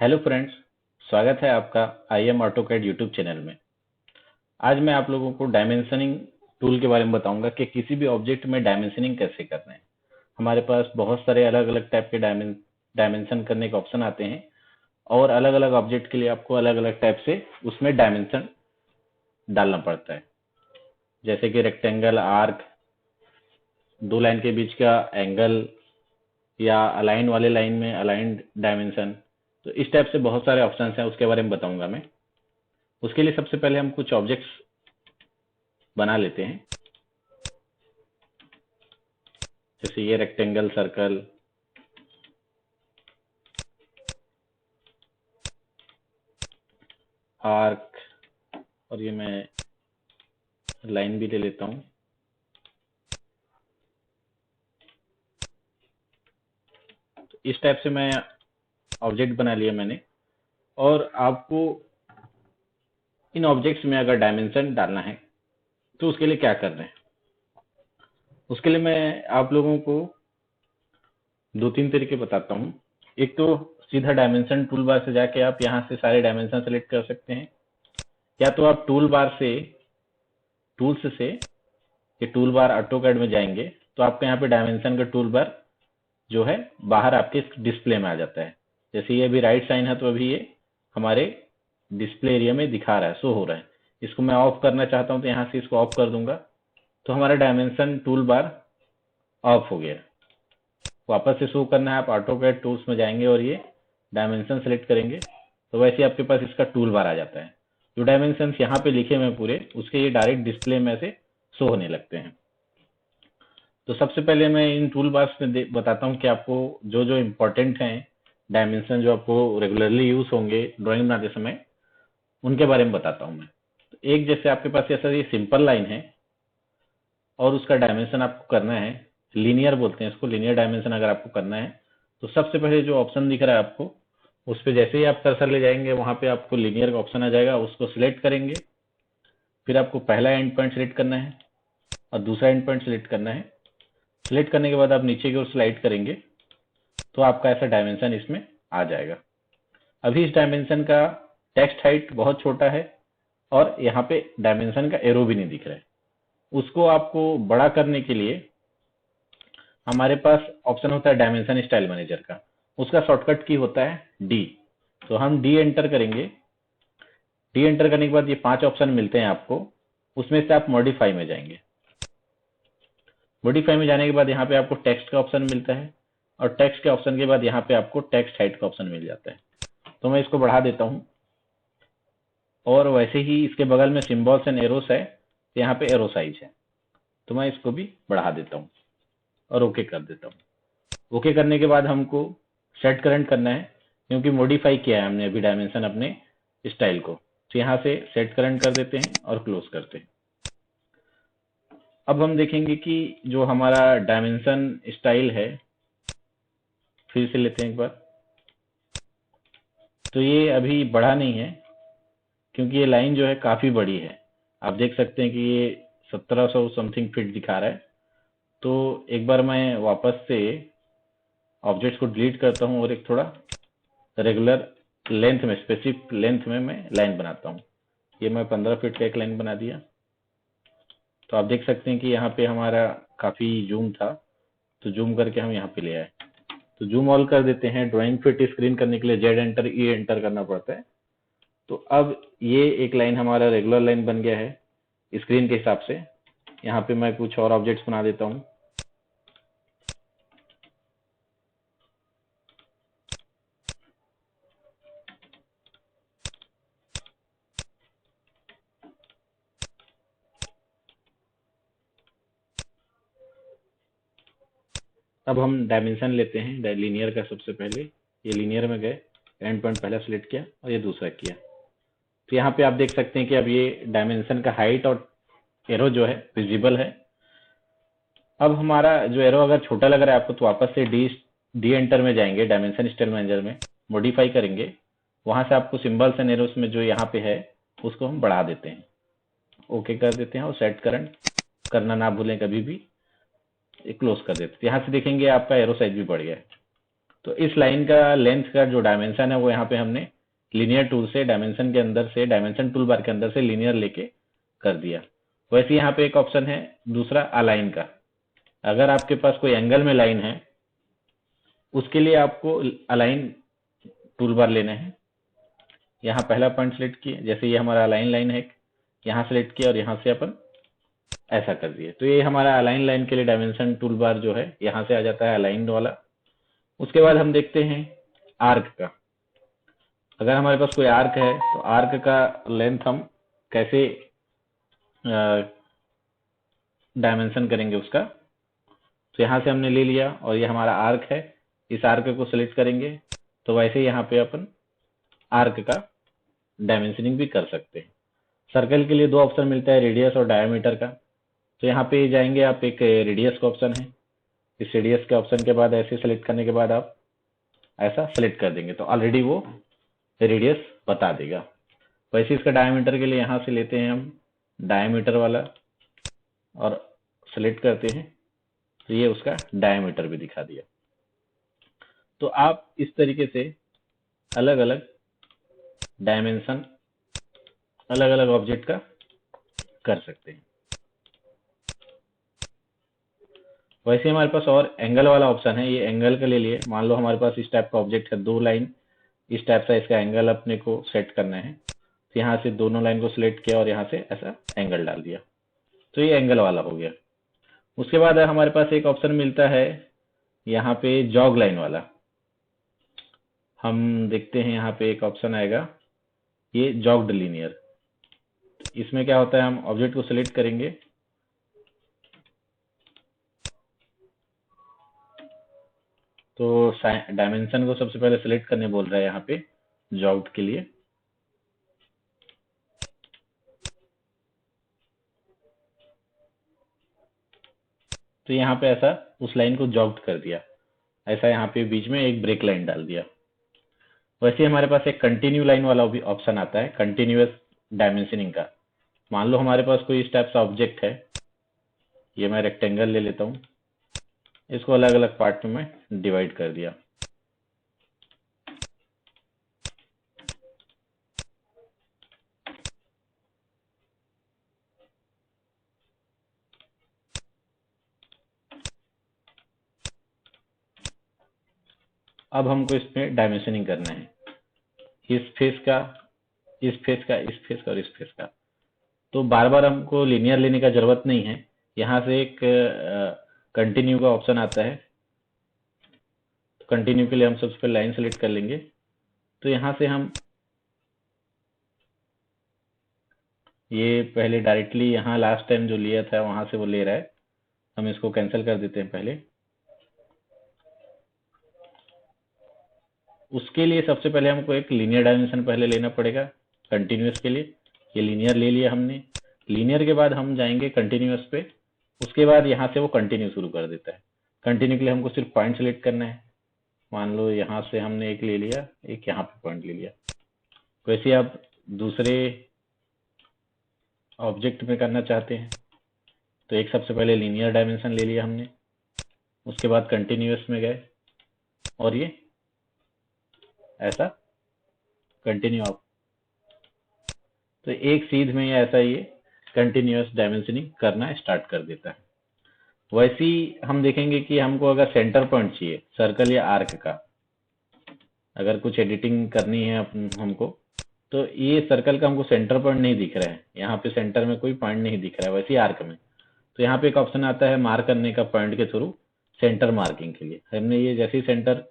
Hello friends. स्वागत है आपका I am AutoCAD YouTube channel में। आज मैं आप लोगों को डायमेंशनिंग टूल के बारे में बताऊंगा कि किसी भी ऑब्जेक्ट में डायमेंशनिंग कैसे करना है। हमारे पास बहुत सारे अलग अलग टाइप के डायमेंशन करने के ऑप्शन आते हैं और अलग अलग ऑब्जेक्ट के लिए आपको अलग अलग टाइप से उसमें डायमेंशन डालना पड़ता है। जैसे कि रेक्टेंगल, आर्क, दो लाइन के बीच का एंगल या अलाइन वाले लाइन में अलाइंड डायमेंशन। तो इस टाइप से बहुत सारे ऑप्शन हैं, उसके बारे में बताऊंगा मैं। उसके लिए सबसे पहले हम कुछ ऑब्जेक्ट्स बना लेते हैं। जैसे ये रेक्टेंगल, सर्कल, आर्क, और ये मैं लाइन भी ले लेता हूँ। तो इस टाइप से मैं ऑब्जेक्ट बना लिया मैंने। और आपको इन ऑब्जेक्ट्स में अगर डायमेंशन डालना है तो उसके लिए क्या करना है, उसके लिए मैं आप लोगों को दो तीन तरीके बताता हूँ। एक तो सीधा डायमेंशन टूल बार से जाके आप यहाँ से सारे डायमेंशन सेलेक्ट कर सकते हैं, या तो आप टूल बार से टूल्स से ये टूल बार ऑटोकैड में जाएंगे तो आपको यहाँ पे डायमेंशन का टूल बार जो है बाहर आपके डिस्प्ले में आ जाता है। जैसे ये अभी राइट साइन है तो अभी ये हमारे डिस्प्ले एरिया में दिखा रहा है, शो हो रहा है। इसको मैं ऑफ करना चाहता हूँ तो यहाँ से इसको ऑफ कर दूंगा तो हमारा डायमेंशन टूल बार ऑफ हो गया। वापस से शो करना है, आप ऑटोकैड टूल्स में जाएंगे और ये डायमेंशन सेलेक्ट करेंगे तो वैसे आपके पास इसका टूल बार आ जाता है। जो डायमेंशन यहाँ पे लिखे हुए पूरे उसके ये डायरेक्ट डिस्प्ले में से शो होने लगते हैं। तो सबसे पहले मैं इन टूल बार्स में बताता हूँ कि आपको जो जो इम्पोर्टेंट हैं डायमेंशन, जो आपको रेगुलरली यूज होंगे ड्राइंग बनाते समय, उनके बारे में बताता हूँ मैं। तो एक जैसे आपके पास ऐसा ये सिंपल लाइन है और उसका डायमेंशन आपको करना है, लीनियर बोलते हैं इसको, लीनियर डायमेंशन अगर आपको करना है तो सबसे पहले जो ऑप्शन दिख रहा है आपको उस पर जैसे ही आप कर्सर ले जाएंगे वहां पे आपको लीनियर का ऑप्शन आ जाएगा, उसको सिलेक्ट करेंगे। फिर आपको पहला एंड पॉइंट सिलेक्ट करना है और दूसरा एंड पॉइंट सिलेक्ट करना है। सिलेक्ट करने के बाद आप नीचे की ओर स्लाइड करेंगे तो आपका ऐसा डायमेंशन इसमें आ जाएगा। अभी इस डायमेंशन का टेक्स्ट हाइट बहुत छोटा है और यहाँ पे डायमेंशन का एरो भी नहीं दिख रहा है। उसको आपको बड़ा करने के लिए हमारे पास ऑप्शन होता है डायमेंशन स्टाइल मैनेजर का, उसका शॉर्टकट की होता है डी। तो हम डी एंटर करेंगे। डी एंटर करने के बाद ये 5 ऑप्शन मिलते हैं आपको, उसमें से आप मॉडिफाई में जाएंगे। मॉडिफाई में जाने के बाद यहाँ पे आपको टेक्स्ट का ऑप्शन मिलता है और टेक्स्ट के ऑप्शन के बाद यहाँ पे आपको टेक्स्ट हाइट का ऑप्शन मिल जाता है। तो मैं इसको बढ़ा देता हूँ और वैसे ही इसके बगल में सिंबल्स एंड एरोस है तो यहाँ पे एरो साइज है तो मैं इसको भी बढ़ा देता हूँ और ओके कर देता हूँ। ओके करने के बाद हमको सेट करंट करना है क्योंकि मॉडिफाई किया है हमने अभी डायमेंशन अपने स्टाइल को। तो यहाँ से सेट करंट कर देते हैं और क्लोज करते हैं। अब हम देखेंगे कि जो हमारा डायमेंशन स्टाइल है, फिर से लेते हैं एक बार। तो ये अभी बढ़ा नहीं है क्योंकि ये लाइन जो है काफी बड़ी है। आप देख सकते हैं कि ये 1700 समथिंग फीट दिखा रहा है। तो एक बार मैं वापस से ऑब्जेक्ट्स को डिलीट करता हूँ और एक थोड़ा रेगुलर लेंथ में, स्पेसिफिक लेंथ में मैं लाइन बनाता हूँ। ये मैं 15 फीट का एक लाइन बना दिया। तो आप देख सकते हैं कि यहाँ पे हमारा काफी जूम था तो जूम करके हम यहाँ पे ले आए। तो जूम ऑल कर देते हैं। ड्राइंग फिट स्क्रीन करने के लिए जेड एंटर, ई एंटर करना पड़ता है। तो अब ये एक लाइन हमारा रेगुलर लाइन बन गया है स्क्रीन के हिसाब से। यहाँ पे मैं कुछ और ऑब्जेक्ट्स बना देता हूँ। अब हम डायमेंशन लेते हैं लीनियर का। सबसे पहले ये लीनियर में गए, एंड पॉइंट पहला सिलेक्ट किया और ये दूसरा किया। तो यहाँ पे आप देख सकते हैं कि अब ये डायमेंशन का हाइट और एरो जो है विजिबल है। अब हमारा जो एरो अगर छोटा लग रहा है आपको तो वापस से डी डी एंटर में जाएंगे, डायमेंशन स्टाइल मैनेजर में मॉडिफाई करेंगे। वहां से आपको सिंबल्स एंड एरोस में जो यहाँ पे है उसको हम बढ़ा देते हैं, ओके कर देते हैं और सेट करंट करना ना भूलें कभी भी, क्लोज कर देते हैं। यहाँ से देखेंगे आपका एरो साइज भी बढ़ गया है। तो इस लाइन का लेंथ का जो डायमेंशन है वो यहाँ पे हमने लीनियर टूल से डायमेंशन के अंदर से डायमेंशन टूल बार के अंदर से लीनियर लेके कर दिया। वैसे यहाँ पे एक ऑप्शन है दूसरा अलाइन का। अगर आपके पास कोई एंगल में लाइन है उसके लिए आपको अलाइन टूल बार लेना है। यहाँ पहला पॉइंट सेलेक्ट किए, जैसे ये हमारा अलाइन लाइन है, यहाँ सेलेक्ट किया और यहाँ से अपन ऐसा कर दिए। तो ये हमारा अलाइन लाइन के लिए डायमेंशन टूल बार जो है यहाँ से आ जाता है अलाइन वाला। उसके बाद हम देखते हैं आर्क का। अगर हमारे पास कोई आर्क है तो आर्क का लेंथ हम कैसे डायमेंशन करेंगे उसका। तो यहाँ से हमने ले लिया और ये हमारा आर्क है, इस आर्क को सिलेक्ट करेंगे तो वैसे यहाँ पे अपन आर्क का डायमेंशनिंग भी कर सकते हैं। सर्कल के लिए दो ऑप्शन मिलता है, रेडियस और डायमीटर का। तो यहाँ पे जाएंगे आप, एक रेडियस का ऑप्शन है, इस रेडियस के ऑप्शन के बाद ऐसे सेलेक्ट करने के बाद आप ऐसा सेलेक्ट कर देंगे तो ऑलरेडी वो रेडियस बता देगा। वैसे इसका डायमीटर के लिए यहाँ से लेते हैं हम डायमीटर वाला और सेलेक्ट करते हैं तो ये उसका डायमीटर भी दिखा दिया। तो आप इस तरीके से अलग अलग डायमेंशन अलग अलग ऑब्जेक्ट का कर सकते हैं। वैसे हमारे पास और एंगल वाला ऑप्शन है। ये एंगल के लिए मान लो हमारे पास इस टाइप का ऑब्जेक्ट है, दो लाइन इस टाइप से इसका एंगल अपने को सेट करना है। तो यहाँ से दोनों लाइन को सिलेक्ट किया और यहाँ से ऐसा एंगल डाल दिया, तो ये एंगल वाला हो गया। उसके बाद हमारे पास एक ऑप्शन मिलता है यहाँ पे जॉग लाइन वाला। हम देखते हैं यहाँ पे एक ऑप्शन आएगा ये जॉग्ड लीनियर। इसमें क्या होता है, हम ऑब्जेक्ट को सिलेक्ट करेंगे तो डायमेंशन को सबसे पहले सिलेक्ट करने बोल रहा है यहाँ पे जॉग्ड के लिए। तो यहाँ पे ऐसा उस लाइन को जॉग्ड कर दिया, ऐसा यहाँ पे बीच में एक ब्रेक लाइन डाल दिया। वैसे हमारे पास एक कंटिन्यू लाइन वाला भी ऑप्शन आता है, कंटिन्यूअस डायमेंशनिंग का। मान लो हमारे पास कोई इस टाइप का ऑब्जेक्ट है, ये मैं रेक्टेंगल ले लेता हूँ, इसको अलग अलग पार्ट में मैं डिवाइड कर दिया। अब हमको इसमें डायमेंशनिंग करना है, इस फेस का, इस फेस का, इस फेस का और इस फेस का। तो बार बार हमको लीनियर लेने का जरूरत नहीं है। यहाँ से एक कंटिन्यू का ऑप्शन आता है। तो कंटिन्यू के लिए हम सबसे पहले लाइन सेलेक्ट कर लेंगे। तो यहाँ से हम ये पहले डायरेक्टली यहाँ लास्ट टाइम जो लिया था वहां से वो ले रहा है, हम इसको कैंसिल कर देते हैं पहले। उसके लिए सबसे पहले हमको एक लीनियर डायमेंशन पहले लेना पड़ेगा कंटिन्यूअस के लिए। ये लीनियर ले लिया हमने। लीनियर के बाद हम जाएंगे कंटिन्यूअस पे, उसके बाद यहाँ से वो कंटिन्यू शुरू कर देता है। कंटिन्यू के लिए हमको सिर्फ पॉइंट सेलेक्ट करना है। मान लो यहाँ से हमने एक ले लिया, एक यहाँ पे पॉइंट ले लिया। वैसे आप दूसरे ऑब्जेक्ट में करना चाहते हैं तो एक सबसे पहले लीनियर डायमेंशन ले लिया हमने, उसके बाद कंटिन्यूअस में गए और ये ऐसा कंटिन्यू आप, तो एक सीध में ऐसा ये कंटिन्यूअस डायमेंशनिंग करना स्टार्ट कर देता है। वैसे ही हम देखेंगे कि हमको अगर सेंटर पॉइंट चाहिए सर्कल या आर्क का, अगर कुछ एडिटिंग करनी है हमको, तो ये सर्कल का हमको सेंटर पॉइंट नहीं दिख रहा है, यहाँ पे सेंटर में कोई पॉइंट नहीं दिख रहा है। वैसे ही आर्क में तो यहाँ पे एक ऑप्शन आता है मार्क करने का पॉइंट के थ्रू, सेंटर मार्किंग के लिए। हमने ये जैसे ही सेंटर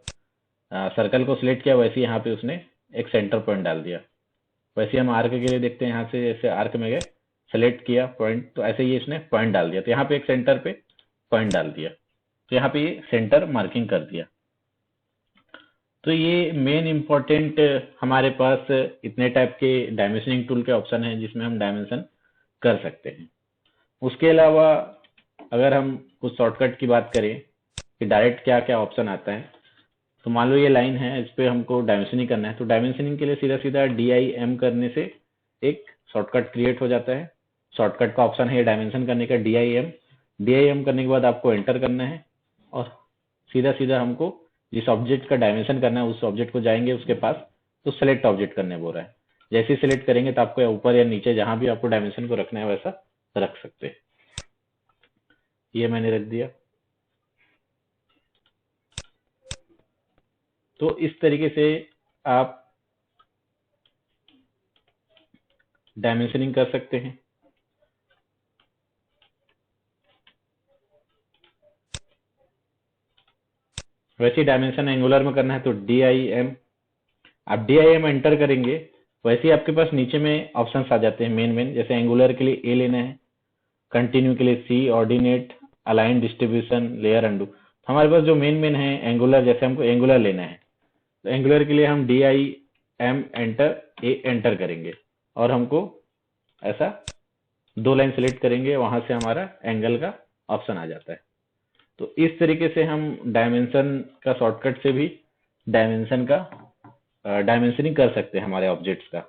सर्कल को सिलेक्ट किया वैसे यहाँ पे उसने एक सेंटर पॉइंट डाल दिया। वैसे हम आर्क के लिए देखते हैं, यहाँ से जैसे आर्क में गए सेलेक्ट किया पॉइंट, तो ऐसे ही इसने पॉइंट डाल दिया। तो यहाँ पे एक सेंटर पे पॉइंट डाल दिया, तो यहाँ पे ये सेंटर मार्किंग कर दिया। तो ये मेन इंपॉर्टेंट हमारे पास इतने टाइप के डायमेंशनिंग टूल के ऑप्शन हैं जिसमें हम डायमेंशन कर सकते हैं। उसके अलावा अगर हम कुछ शॉर्टकट की बात करें कि डायरेक्ट क्या क्या ऑप्शन आता है, तो मान लो ये लाइन है, इस पे हमको डायमेंशनिंग करना है। तो डायमेंशनिंग के लिए सीधा सीधा DIM करने से एक शॉर्टकट क्रिएट हो जाता है। शॉर्टकट का ऑप्शन है डायमेंशन करने का DIM। DIM करने के बाद आपको एंटर करना है और सीधा सीधा हमको जिस ऑब्जेक्ट का डायमेंशन करना है उस ऑब्जेक्ट को जाएंगे उसके पास, तो सेलेक्ट ऑब्जेक्ट करने बोल रहा है। जैसे ही सिलेक्ट करेंगे तो आपको ऊपर या नीचे जहां भी आपको डायमेंशन को रखना है वैसा रख सकते हैं। ये मैंने रख दिया। तो इस तरीके से आप डायमेंशनिंग कर सकते हैं। वैसे डायमेंशन एंगुलर में करना है तो DIM, आप DIM एंटर करेंगे वैसे ही आपके पास नीचे में ऑप्शंस आ जाते हैं मेन। जैसे एंगुलर के लिए A लेना है, कंटिन्यू के लिए C, ordinate, align, distribution, layer, undo. हमारे पास जो मेन है एंगुलर, जैसे हमको एंगुलर लेना है तो एंगुलर के लिए हम DIM एंटर A एंटर करेंगे और हमको ऐसा 2 लाइन सेलेक्ट करेंगे, वहां से हमारा एंगल का ऑप्शन आ जाता है। तो इस तरीके से हम डायमेंशन का शॉर्टकट से भी डायमेंशनिंग कर सकते हैं हमारे ऑब्जेक्ट्स का।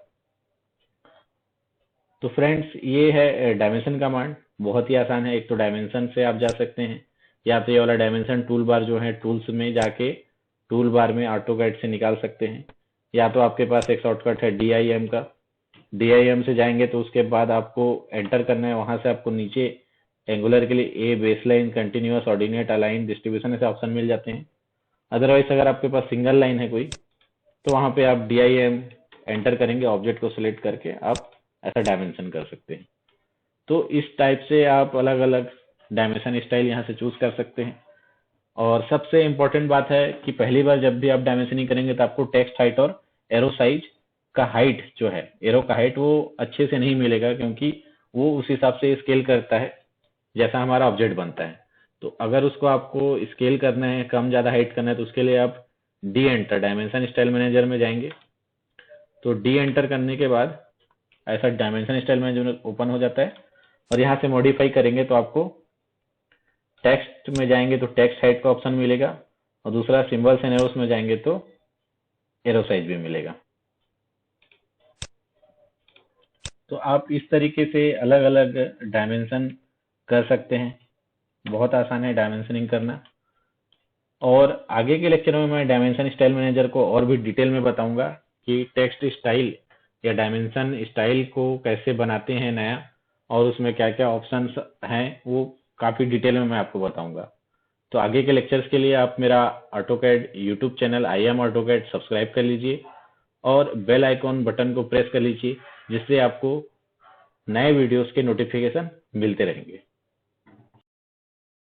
तो फ्रेंड्स ये है डायमेंशन कमांड, बहुत ही आसान है। एक तो डायमेंशन से आप जा सकते हैं, या तो ये वाला डायमेंशन टूल बार जो है टूल्स में जाके टूल बार में AutoCAD से निकाल सकते हैं, या तो आपके पास एक शॉर्टकट है DIM का। DIM से जाएंगे तो उसके बाद आपको एंटर करना है, वहां से आपको नीचे एंगुलर के लिए A, baseline, continuous, ordinate, align, distribution ऐसे ऑप्शन मिल जाते हैं। अदरवाइज अगर आपके पास सिंगल लाइन है कोई तो वहां पे आप DIM एंटर करेंगे, ऑब्जेक्ट को सिलेक्ट करके आप ऐसा डायमेंशन कर सकते हैं। तो इस टाइप से आप अलग अलग डायमेंशन स्टाइल यहाँ से चूज कर सकते हैं। और सबसे इम्पोर्टेंट बात है कि पहली बार जब भी आप डायमेंशनिंग करेंगे तो आपको टेक्स्ट हाइट और एरो साइज का हाइट जो है, एरो का हाइट वो अच्छे से नहीं मिलेगा, क्योंकि वो उस हिसाब से स्केल करता है जैसा हमारा ऑब्जेक्ट बनता है। तो अगर उसको आपको स्केल करना है, कम ज्यादा हाइट करना है, तो उसके लिए आप D enter dimension style manager में जाएंगे। तो डी एंटर करने के बाद ऐसा डायमेंशन स्टाइल मैनेजर ओपन हो जाता है, और यहाँ से मॉडिफाई करेंगे तो आपको टेक्स्ट में जाएंगे तो टेक्स्ट हाइट का ऑप्शन मिलेगा, और दूसरा सिंबल्स एंड एरोस में जाएंगे तो एरो साइज भी मिलेगा। तो आप इस तरीके से अलग अलग डायमेंशन कर सकते हैं। बहुत आसान है डायमेंशनिंग करना। और आगे के लेक्चर में मैं डायमेंशन स्टाइल मैनेजर को और भी डिटेल में बताऊंगा कि टेक्स्ट स्टाइल या डायमेंशन स्टाइल को कैसे बनाते हैं नया, और उसमें क्या क्या ऑप्शंस हैं वो काफी डिटेल में मैं आपको बताऊंगा। तो आगे के लेक्चर्स के लिए आप मेरा AutoCAD YouTube channel I am AutoCAD subscribe कर लीजिए, और बेल आइकॉन बटन को प्रेस कर लीजिए, जिससे आपको नए वीडियोस के नोटिफिकेशन मिलते रहेंगे।